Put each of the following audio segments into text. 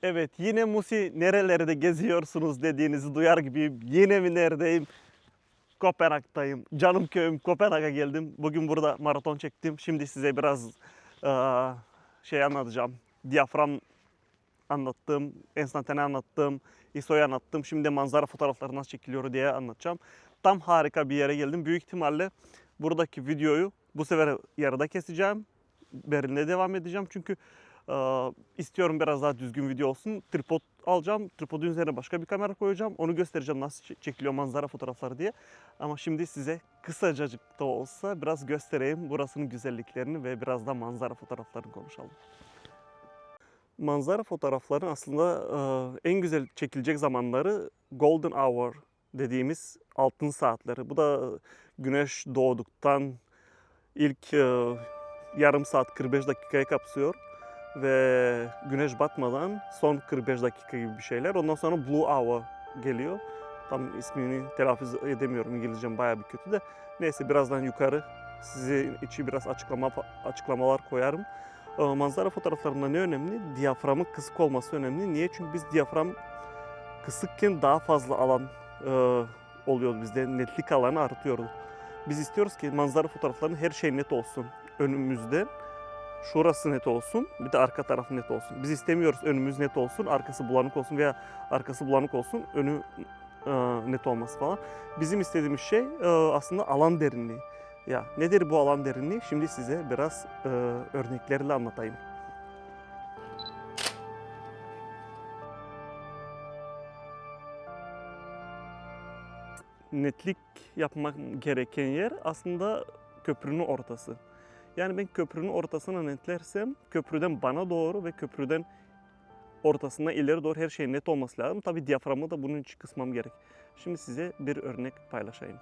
Evet, yine Musi nerelerde geziyorsunuz dediğinizi duyar gibiyim. Yine mi neredeyim? Kopenhag'dayım. Canım köyüm Kopenhag'a geldim. Bugün burada maraton çektim. Şimdi size biraz şey anlatacağım. Diyafram anlattım, enstantane anlattım, ISO'yu anlattım. Şimdi de manzara fotoğrafları nasıl çekiliyor diye anlatacağım. Tam harika bir yere geldim. Büyük ihtimalle buradaki videoyu bu sefer yarıda keseceğim. Berlin'de devam edeceğim. Çünkü istiyorum biraz daha düzgün video olsun. Tripod alacağım. Tripodun üzerine başka bir kamera koyacağım. Onu göstereceğim nasıl çekiliyor manzara fotoğrafları diye. Ama şimdi size kısacacık da olsa biraz göstereyim burasının güzelliklerini ve biraz da manzara fotoğraflarını konuşalım. Manzara fotoğrafları aslında en güzel çekilecek zamanları Golden Hour dediğimiz altın saatleri. Bu da güneş doğduktan ilk yarım saat 45 dakikayı kapsıyor ve güneş batmadan son 45 dakika gibi bir şeyler. Ondan sonra Blue Hour geliyor. Tam ismini telaffuz edemiyorum, İngilizcem bayağı bir kötü de. Neyse birazdan yukarı sizin için biraz açıklamalar koyarım. Manzara fotoğraflarında ne önemli? Diyaframın kısık olması önemli. Niye? Çünkü biz diyafram kısıkken daha fazla alan oluyor bizde. Netlik alanı artıyoruz. Biz istiyoruz ki manzara fotoğraflarının her şey net olsun. Önümüzde şurası net olsun, bir de arka tarafı net olsun. Biz istemiyoruz önümüz net olsun, arkası bulanık olsun veya arkası bulanık olsun, önü net olması falan. Bizim istediğimiz şey aslında alan derinliği. Ya nedir bu alan derinliği? Şimdi size biraz örneklerle anlatayım. Netlik yapmak gereken yer aslında köprünün ortası. Yani ben köprünün ortasına netlersem köprüden bana doğru ve köprüden ortasına ileri doğru her şey net olması lazım. Tabii diyaframı da bunun için kısmam gerek. Şimdi size bir örnek paylaşayım.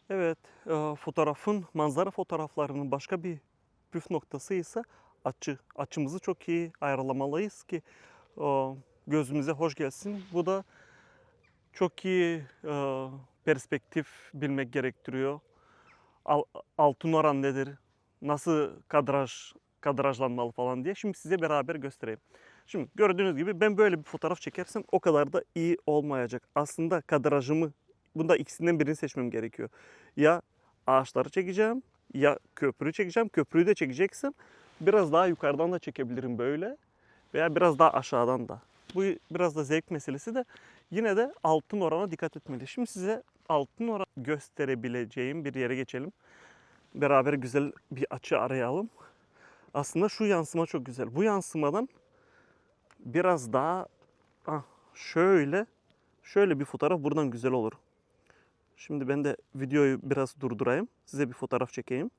Evet, fotoğrafın, manzara fotoğraflarının başka bir püf noktası ise açı. Açımızı çok iyi ayarlamalıyız ki gözümüze hoş gelsin. Bu da çok iyi perspektif bilmek gerektiriyor. Altın oran nedir? Nasıl kadrajlanmalı falan diye. Şimdi size beraber göstereyim. Şimdi gördüğünüz gibi ben böyle bir fotoğraf çekersem o kadar da iyi olmayacak. Aslında kadrajımı, bunda ikisinden birini seçmem gerekiyor. Ya ağaçları çekeceğim ya köprüyü çekeceğim. Köprüyü de çekeceksem biraz daha yukarıdan da çekebilirim böyle veya biraz daha aşağıdan da. Bu biraz da zevk meselesi de yine de altın orana dikkat etmeli. Şimdi size altın oran gösterebileceğim bir yere geçelim. Beraber güzel bir açı arayalım. Aslında şu yansıma çok güzel. Bu yansımadan biraz daha şöyle bir fotoğraf buradan güzel olur. Şimdi ben de videoyu biraz durdurayım. Size bir fotoğraf çekeyim.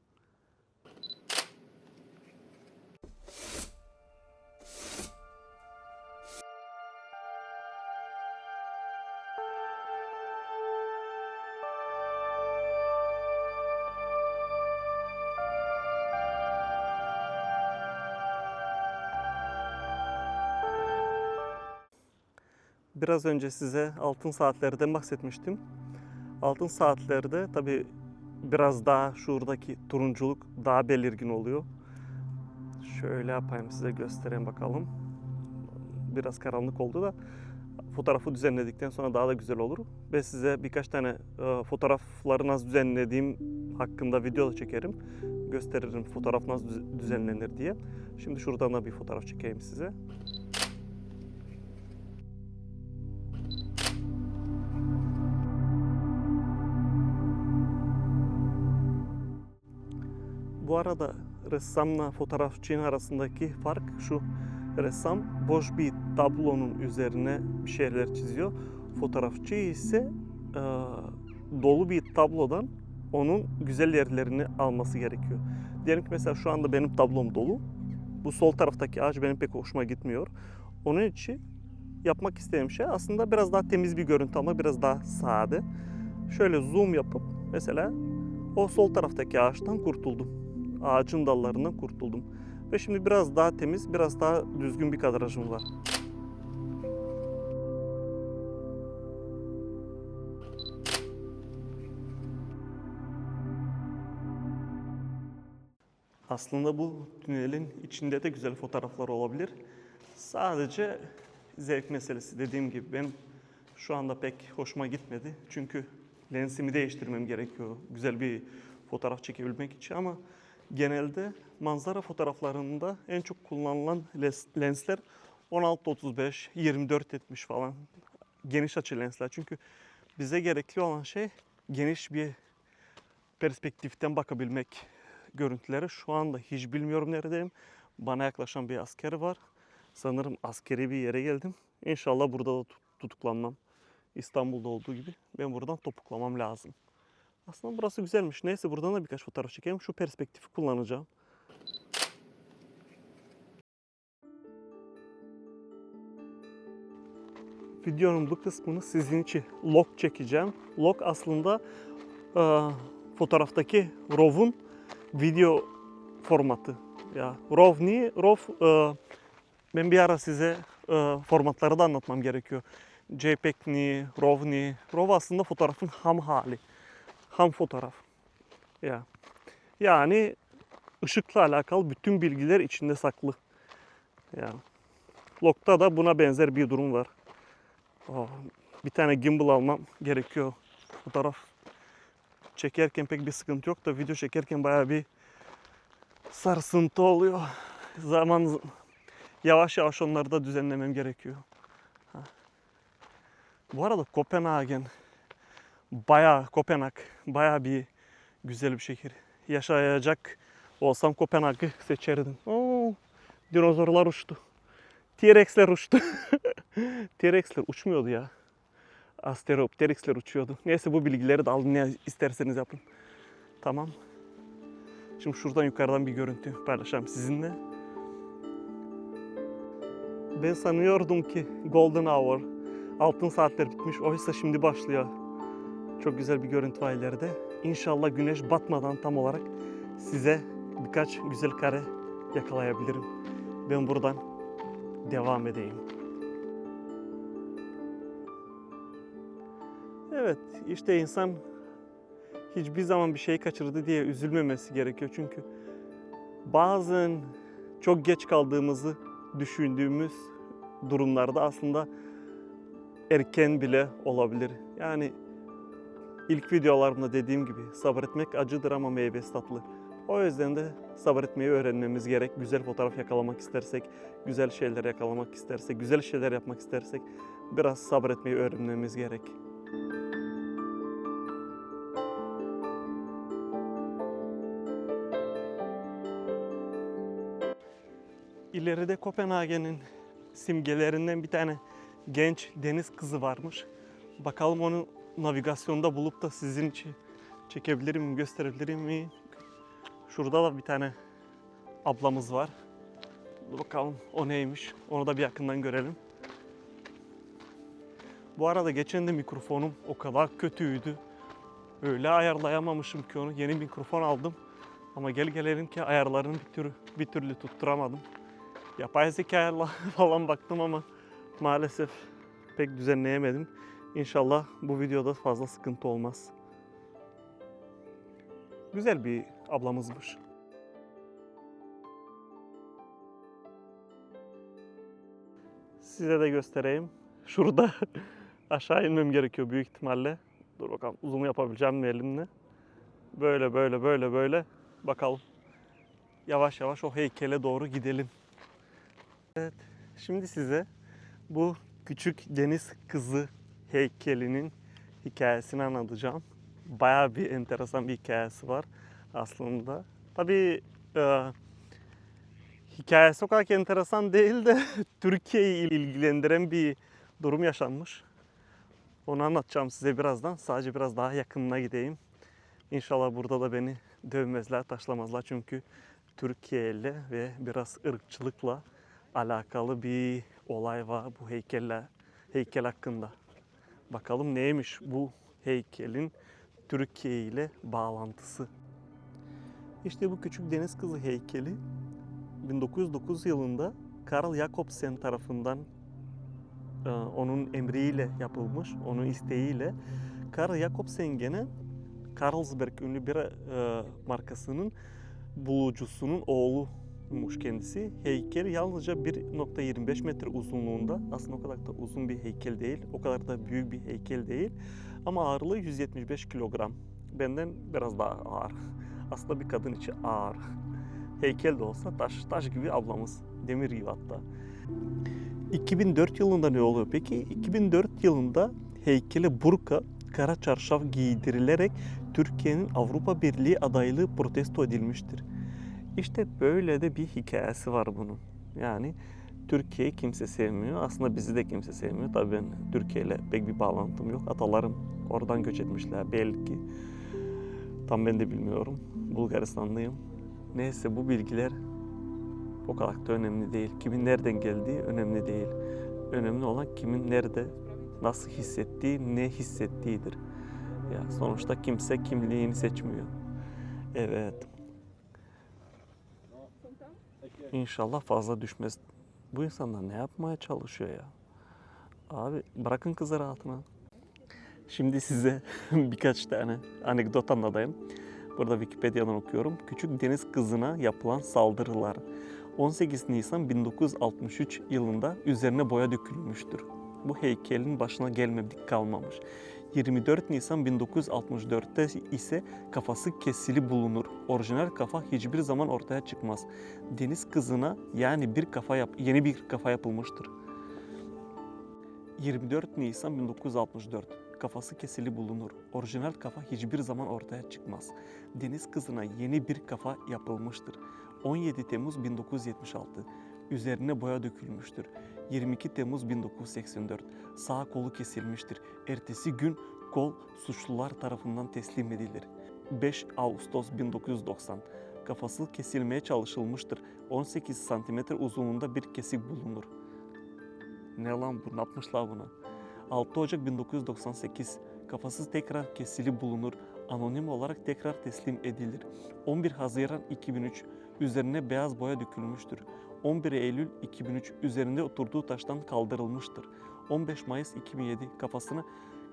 Biraz önce size altın saatlerden bahsetmiştim. Altın saatlerde tabii biraz daha şuradaki turunculuk daha belirgin oluyor. Şöyle yapayım size göstereyim bakalım. Biraz karanlık oldu da fotoğrafı düzenledikten sonra daha da güzel olur. Ve size birkaç tane fotoğrafları nasıl düzenlediğim hakkında video da çekerim. Gösteririm fotoğraf nasıl düzenlenir diye. Şimdi şuradan da bir fotoğraf çekeyim size. Bu arada ressamla fotoğrafçının arasındaki fark şu. Ressam boş bir tablonun üzerine bir şeyler çiziyor. Fotoğrafçı ise dolu bir tablodan onun güzel yerlerini alması gerekiyor. Diyelim ki mesela şu anda benim tablom dolu. Bu sol taraftaki ağaç benim pek hoşuma gitmiyor. Onun için yapmak istediğim şey aslında biraz daha temiz bir görüntü ama biraz daha sade. Şöyle zoom yapıp mesela o sol taraftaki ağaçtan kurtuldum. Ağacın dallarından kurtuldum. Ve şimdi biraz daha temiz, biraz daha düzgün bir kadrajım var. Aslında bu tünelin içinde de güzel fotoğraflar olabilir. Sadece zevk meselesi, dediğim gibi benim şu anda pek hoşuma gitmedi. Çünkü lensimi değiştirmem gerekiyor güzel bir fotoğraf çekebilmek için, ama genelde manzara fotoğraflarında en çok kullanılan lensler 16-35, 24-70 falan geniş açı lensler. Çünkü bize gerekli olan şey geniş bir perspektiften bakabilmek görüntülere. Şu anda hiç bilmiyorum neredeyim. Bana yaklaşan bir asker var. Sanırım askeri bir yere geldim. İnşallah burada da tutuklanmam. İstanbul'da olduğu gibi ben buradan topuklamam lazım. Aslında burası güzelmiş. Neyse, buradan da birkaç fotoğraf çekeyim. Şu perspektifi kullanacağım. Videonun bu kısmını sizin için log çekeceğim. Log aslında fotoğraftaki RAW'un video formatı. Ya RAW niye? RAW ben bir ara size formatları da anlatmam gerekiyor. JPEG ni, RAW ni? RAW aslında fotoğrafın ham hali. Ham fotoğraf. Ya. Yani ışıkla alakalı bütün bilgiler içinde saklı. Ya. Log'da da buna benzer bir durum var. Bir tane gimbal almam gerekiyor. Fotoğraf çekerken pek bir sıkıntı yok da video çekerken bayağı bir sarsıntı oluyor. Yavaş yavaş onları da düzenlemem gerekiyor. Bu arada Kopenhag bayağı bir güzel bir şehir. Yaşayacak olsam Kopenhag'ı seçerdim. Dinozorlar uçtu. T-Rex'ler uçtu. T-Rex'ler uçmuyordu ya. Asteropteryx'ler uçuyordu. Neyse, bu bilgileri de alın, ne isterseniz yapın. Tamam. Şimdi şuradan yukarıdan bir görüntü paylaşacağım sizinle. Ben sanıyordum ki Golden Hour, altın saatler bitmiş. Oysa şimdi başlıyor. Çok güzel bir görüntü var ileride. İnşallah güneş batmadan tam olarak size birkaç güzel kare yakalayabilirim. Ben buradan devam edeyim. Evet, işte insan hiçbir zaman bir şey kaçırdı diye üzülmemesi gerekiyor. Çünkü bazen çok geç kaldığımızı düşündüğümüz durumlarda aslında erken bile olabilir. Yani ilk videolarımda dediğim gibi sabretmek acıdır ama meyvesi tatlı. O yüzden de sabretmeyi öğrenmemiz gerek. Güzel fotoğraf yakalamak istersek, güzel şeyler yakalamak istersek, güzel şeyler yapmak istersek biraz sabretmeyi öğrenmemiz gerek. İleride Kopenhag'ın simgelerinden bir tane genç deniz kızı varmış. Bakalım onu navigasyonda bulup da sizin için çekebilirim mi, gösterebilirim mi? Şurada da bir tane ablamız var. Bakalım o neymiş. Onu da bir yakından görelim. Bu arada geçen de mikrofonum o kadar kötüydü. Öyle ayarlayamamışım ki onu. Yeni mikrofon aldım. Ama gelelim ki ayarlarını bir türlü tutturamadım. Yapay zekayla falan baktım ama maalesef pek düzenleyemedim. İnşallah bu videoda fazla sıkıntı olmaz. Güzel bir ablamızmış. Size de göstereyim. Şurada aşağı inmem gerekiyor büyük ihtimalle. Dur bakalım, zoom yapabileceğim mi elimle. Böyle. Bakalım. Yavaş yavaş o heykele doğru gidelim. Evet, şimdi size bu küçük deniz kızı heykelinin hikayesini anlatacağım. Bayağı bir enteresan bir hikayesi var aslında. Tabii hikayesi o kadar enteresan değil de Türkiye'yi ilgilendiren bir durum yaşanmış. Onu anlatacağım size birazdan. Sadece biraz daha yakınına gideyim. İnşallah burada da beni dövmezler, taşlamazlar. Çünkü Türkiye ile ve biraz ırkçılıkla alakalı bir olay var bu heykel hakkında. Bakalım neymiş bu heykelin Türkiye ile bağlantısı. İşte bu küçük deniz kızı heykeli 1909 yılında Carl Jacobsen tarafından onun emriyle yapılmış, onun isteğiyle. Carl Jacobsen gene Carlsberg ünlü bira markasının bulucusunun oğluymuş kendisi. Heykel yalnızca 1,25 metre uzunluğunda. Aslında o kadar da uzun bir heykel değil. O kadar da büyük bir heykel değil. Ama ağırlığı 175 kilogram. Benden biraz daha ağır. Aslında bir kadın için ağır. Heykel de olsa taş gibi ablamız. Demir gibi hatta. 2004 yılında ne oluyor peki? 2004 yılında heykele burka, kara çarşaf giydirilerek Türkiye'nin Avrupa Birliği adaylığı protesto edilmiştir. İşte böyle de bir hikayesi var bunun. Yani Türkiye'yi kimse sevmiyor. Aslında bizi de kimse sevmiyor. Tabii ben Türkiye ile pek bir bağlantım yok. Atalarım oradan göç etmişler belki. Tam ben de bilmiyorum. Bulgaristanlıyım. Neyse bu bilgiler o kadar da önemli değil. Kimin nereden geldiği önemli değil. Önemli olan kimin nerede, nasıl hissettiği, ne hissettiğidir. Ya sonuçta kimse kimliğini seçmiyor. Evet. İnşallah fazla düşmez. Bu insanlar ne yapmaya çalışıyor ya? Abi bırakın kızı rahatına. Şimdi size birkaç tane anekdot anlatayım. Burada Wikipedia'dan okuyorum. Küçük deniz kızına yapılan saldırılar. 18 Nisan 1963 yılında üzerine boya dökülmüştür. Bu heykelin başına gelmedik kalmamış. 24 Nisan 1964'te ise kafası kesili bulunur. Orijinal kafa hiçbir zaman ortaya çıkmaz. Deniz kızına yani yeni bir kafa yapılmıştır. 24 Nisan 1964. Kafası kesili bulunur. Orijinal kafa hiçbir zaman ortaya çıkmaz. Deniz kızına yeni bir kafa yapılmıştır. 17 Temmuz 1976. Üzerine boya dökülmüştür. 22 Temmuz 1984. Sağ kolu kesilmiştir. Ertesi gün kol suçlular tarafından teslim edilir. 5 Ağustos 1990. Kafası kesilmeye çalışılmıştır. 18 santimetre uzunluğunda bir kesik bulunur. Ne lan bu? Ne yapmışlar buna? 6 Ocak 1998. Kafası tekrar kesili bulunur. Anonim olarak tekrar teslim edilir. 11 Haziran 2003. Üzerine beyaz boya dökülmüştür. 11 Eylül 2003. Üzerinde oturduğu taştan kaldırılmıştır. 15 Mayıs 2007. Kafasına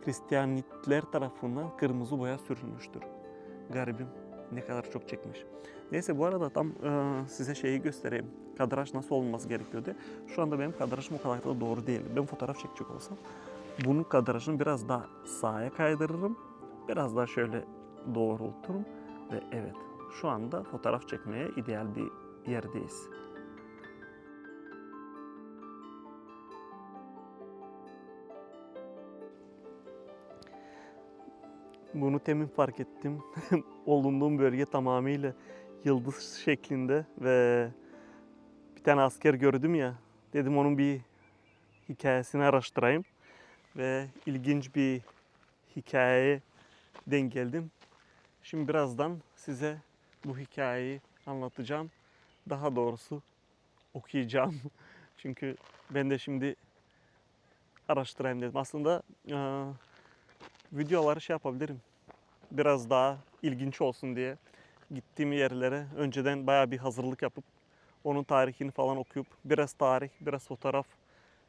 Hristiyanitler tarafından kırmızı boya sürülmüştür. Garibim ne kadar çok çekmiş. Neyse bu arada tam size şeyi göstereyim. Kadraj nasıl olması gerekiyordu. Şu anda benim kadrajım o kadar da doğru değil. Ben fotoğraf çekecek olsam bunun kadrajını biraz daha sağa kaydırırım. Biraz daha şöyle doğrulturum ve evet şu anda fotoğraf çekmeye ideal bir yerdeyiz. Bunu temin fark ettim. Bulunduğum bölge tamamıyla yıldız şeklinde ve bir tane asker gördüm ya. Dedim onun bir hikayesini araştırayım. Ve ilginç bir hikayeye denk geldim. Şimdi birazdan size bu hikayeyi anlatacağım. Daha doğrusu okuyacağım. Çünkü ben de şimdi araştırayım dedim. Aslında videoları şey yapabilirim. Biraz daha ilginç olsun diye gittiğim yerlere önceden bayağı bir hazırlık yapıp onun tarihini falan okuyup biraz tarih, biraz fotoğraf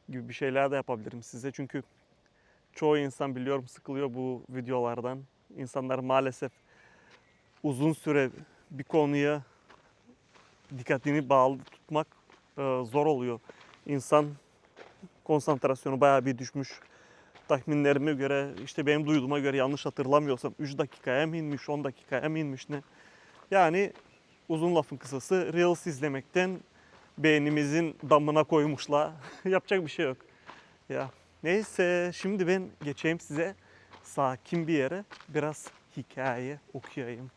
gibi bir şeyler de yapabilirim size. Çünkü çoğu insan biliyorum sıkılıyor bu videolardan. İnsanlar maalesef uzun süre bir konuya dikkatini bağlı tutmak zor oluyor. İnsan konsantrasyonu bayağı bir düşmüş. Tahminlerime göre, işte benim duyduğuma göre yanlış hatırlamıyorsam 3 dakikaya mı inmiş, 10 dakikaya mı inmiş ne? Yani uzun lafın kısası Reels izlemekten beynimizin damına koymuşlar. Yapacak bir şey yok. Ya neyse şimdi ben geçeyim size sakin bir yere biraz hikaye okuyayım.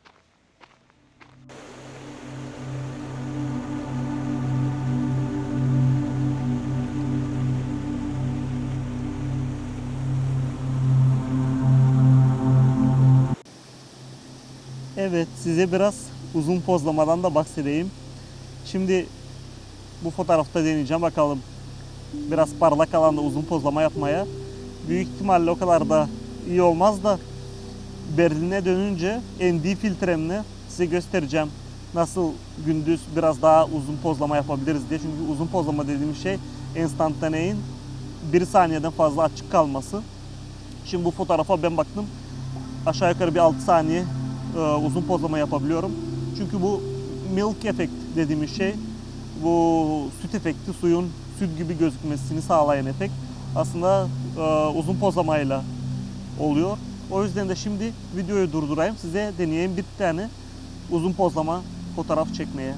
Evet size biraz uzun pozlamadan da bahsedeyim. Şimdi bu fotoğrafta deneyeceğim bakalım. Biraz parlak alanda uzun pozlama yapmaya. Büyük ihtimalle o kadar da iyi olmaz da Berlin'e dönünce ND filtremle size göstereceğim. Nasıl gündüz biraz daha uzun pozlama yapabiliriz diye. Çünkü uzun pozlama dediğim şey enstantaneyin 1 saniyeden fazla açık kalması. Şimdi bu fotoğrafa ben baktım. Aşağı yukarı bir 6 saniye uzun pozlama yapabiliyorum. Çünkü bu milk efekt dediğimiz şey, bu süt efekti, suyun süt gibi gözükmesini sağlayan efekt aslında uzun pozlamayla oluyor. O yüzden de şimdi videoyu durdurayım, size deneyeyim bir tane uzun pozlama fotoğraf çekmeye.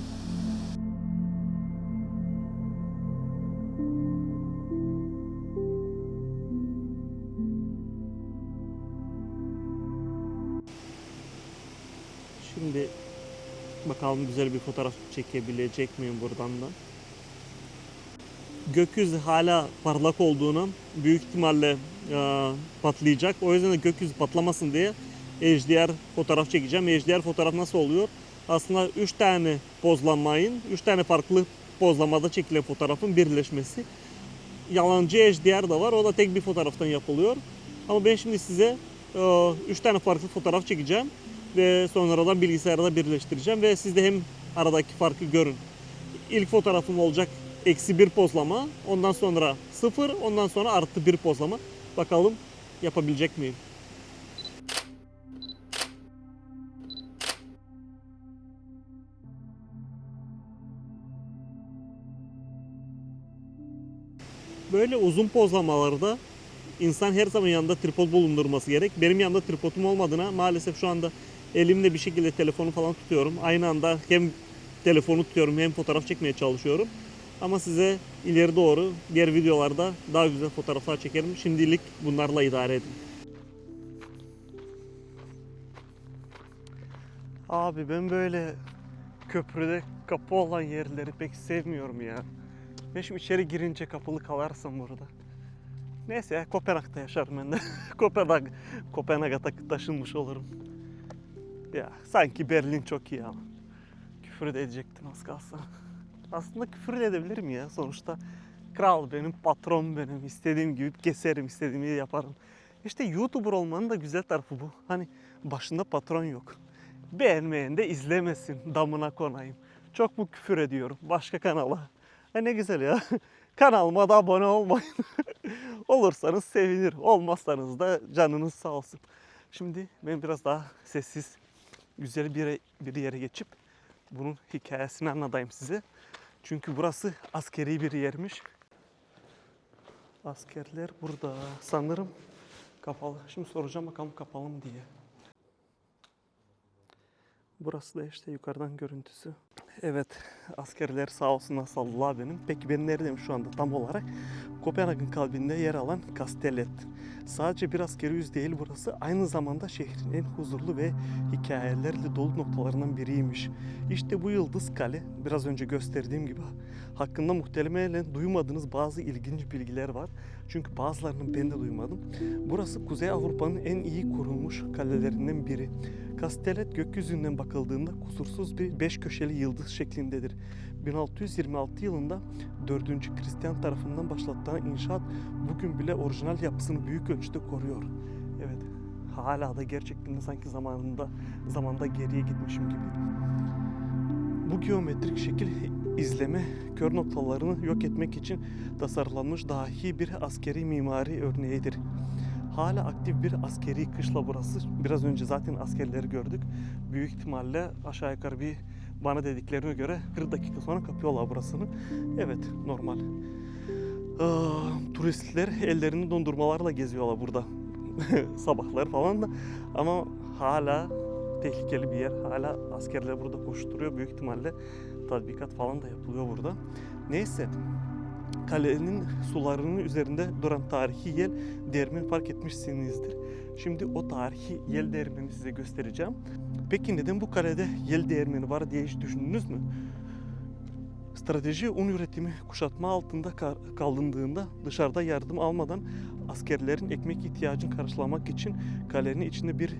Şimdi bakalım güzel bir fotoğraf çekebilecek miyim buradan da. Gökyüzü hala parlak olduğunu, büyük ihtimalle patlayacak. O yüzden de gökyüzü patlamasın diye HDR fotoğraf çekeceğim. HDR fotoğraf nasıl oluyor? Aslında 3 tane pozlamayın, 3 tane farklı pozlamada çekilen fotoğrafın birleşmesi. Yalancı HDR da var. O da tek bir fotoğraftan yapılıyor. Ama ben şimdi size 3 tane farklı fotoğraf çekeceğim ve sonradan bilgisayarda birleştireceğim ve siz de hem aradaki farkı görün. İlk fotoğrafım olacak -1 pozlama, ondan sonra 0, ondan sonra +1 pozlama. Bakalım yapabilecek miyim? Böyle uzun pozlamalarda insan her zaman yanında tripod bulundurması gerek. Benim yanımda tripodum olmadığına maalesef şu anda elimde bir şekilde telefonu falan tutuyorum. Aynı anda hem telefonu tutuyorum hem fotoğraf çekmeye çalışıyorum. Ama size ileri doğru diğer videolarda daha güzel fotoğraflar çekerim. Şimdilik bunlarla idare edin. Abi ben böyle köprüde kapı olan yerleri pek sevmiyorum ya. Ben şimdi içeri girince kapılı kalarsam burada. Neyse ya, Kopenhag'da yaşarım ben de. Kopenhag'a taşınmış olurum. Ya sanki Berlin çok iyi ama. Küfür de edecektim az kalsın. Aslında küfür edebilirim ya. Sonuçta kral benim, patron benim. İstediğim gibi keserim, istediğimi yaparım. İşte YouTuber olmanın da güzel tarafı bu. Hani başında patron yok. Beğenmeyen de izlemesin, damına konayım. Çok mu küfür ediyorum başka kanala? Ha ne güzel ya. Kanalıma da abone olmayın. Olursanız sevinirim. Olmazsanız da canınız sağ olsun. Şimdi ben biraz daha sessiz, güzel bir yere geçip bunun hikayesini anlatayım size. Çünkü burası askeri bir yermiş. Askerler burada. Sanırım kapalı. Şimdi soracağım bakalım kapalı mı diye. Burası da işte yukarıdan görüntüsü. Evet, askerler sağ olsunlar sallılar benim. Peki ben neredeyim şu anda tam olarak? Kopenhag'ın kalbinde yer alan Kastellet. Sadece bir askeri üs değil burası, aynı zamanda şehrin en huzurlu ve hikayelerle dolu noktalarından biriymiş. İşte bu Yıldız Kale, biraz önce gösterdiğim gibi hakkında muhtemelen duymadığınız bazı ilginç bilgiler var. Çünkü bazılarını ben de duymadım. Burası Kuzey Avrupa'nın en iyi korunmuş kalelerinden biri. Kastellet gökyüzünden bakıldığında kusursuz bir 5 köşeli yıldız şeklindedir. 1626 yılında 4. Christian tarafından başlatılan inşaat bugün bile orijinal yapısını büyük ölçüde koruyor. Evet, hala da gerçekten sanki zamanda geriye gitmişim gibi. Bu geometrik şekil izleme kör noktalarını yok etmek için tasarlanmış dahi bir askeri mimari örneğidir. Hala aktif bir askeri kışla burası. Biraz önce zaten askerleri gördük. Büyük ihtimalle aşağı yukarı bir bana dediklerine göre 40 dakika sonra kapıyorlar burasını. Evet, normal. Turistler ellerini dondurmalarla geziyorlar burada. Sabahlar falan da. Ama hala tehlikeli bir yer. Hala askerler burada koşturuyor. Büyük ihtimalle tatbikat falan da yapılıyor burada. Neyse. Kalenin sularının üzerinde duran tarihi yel değirmeni fark etmişsinizdir. Şimdi o tarihi yel değirmenini size göstereceğim. Peki neden bu kalede yel değirmeni var diye hiç düşündünüz mü? Strateji un üretimi kuşatma altında kalındığında dışarıda yardım almadan askerlerin ekmek ihtiyacını karşılamak için kalenin içinde bir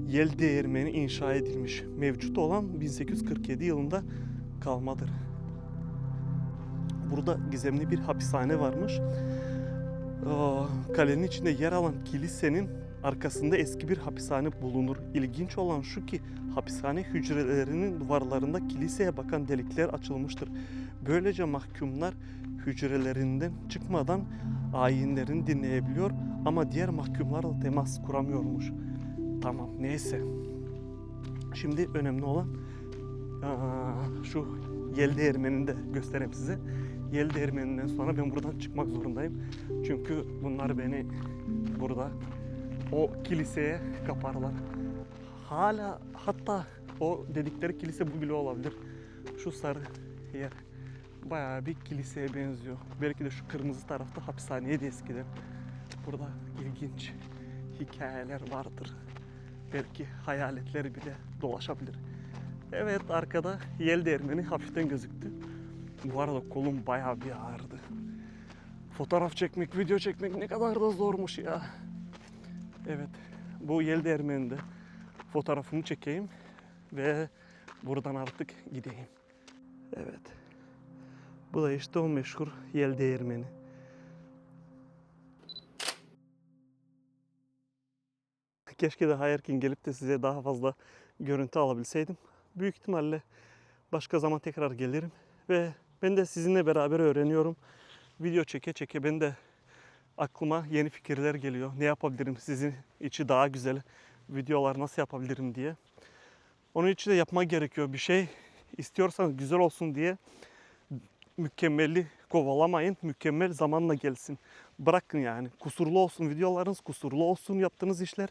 yel değirmeni inşa edilmiş. Mevcut olan 1847 yılında kalmadır. Burada gizemli bir hapishane varmış. Kalenin içinde yer alan kilisenin arkasında eski bir hapishane bulunur. İlginç olan şu ki hapishane hücrelerinin duvarlarında kiliseye bakan delikler açılmıştır. Böylece mahkumlar hücrelerinden çıkmadan ayinlerini dinleyebiliyor ama diğer mahkumlarla temas kuramıyormuş. Tamam, neyse. Şimdi önemli olan Şu Yel Değirmeni'ni de göstereyim size. Yel Değirmeni'nden sonra ben buradan çıkmak zorundayım. Çünkü bunlar beni burada o kiliseye kaparlar. Hala hatta o dedikleri kilise bu bile olabilir. Şu sarı yer bayağı bir kiliseye benziyor. Belki de şu kırmızı tarafta hapishaneydi eskiden. Burada ilginç hikayeler vardır. Belki hayaletler bile dolaşabilir. Evet, arkada Yel Değirmeni hafiften gözüktü. Bu arada kolum bayağı bir ağrıdı. Fotoğraf çekmek, video çekmek ne kadar da zormuş ya. Evet, bu Yel Değirmeni'nde fotoğrafımı çekeyim ve buradan artık gideyim. Evet, bu da işte o meşhur Yel Değirmeni. Keşke daha erken gelip de size daha fazla görüntü alabilseydim. Büyük ihtimalle başka zaman tekrar gelirim ve ben de sizinle beraber öğreniyorum. Video çeke çeke ben de aklıma yeni fikirler geliyor. Ne yapabilirim sizin için daha güzel videolar nasıl yapabilirim diye. Onun için de yapmak gerekiyor. Bir şey istiyorsanız güzel olsun diye mükemmeli kovalamayın. Mükemmel zamanla gelsin. Bırakın yani. Kusurlu olsun videolarınız, kusurlu olsun yaptığınız işler.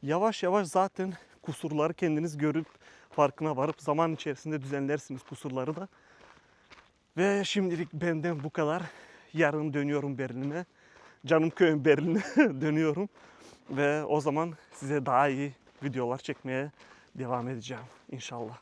Yavaş yavaş zaten kusurları kendiniz görüp farkına varıp zaman içerisinde düzenlersiniz kusurları da. Ve şimdilik benden bu kadar. Yarın dönüyorum Berlin'e. Canım köyüm Berlin'e dönüyorum. Ve o zaman size daha iyi videolar çekmeye devam edeceğim inşallah.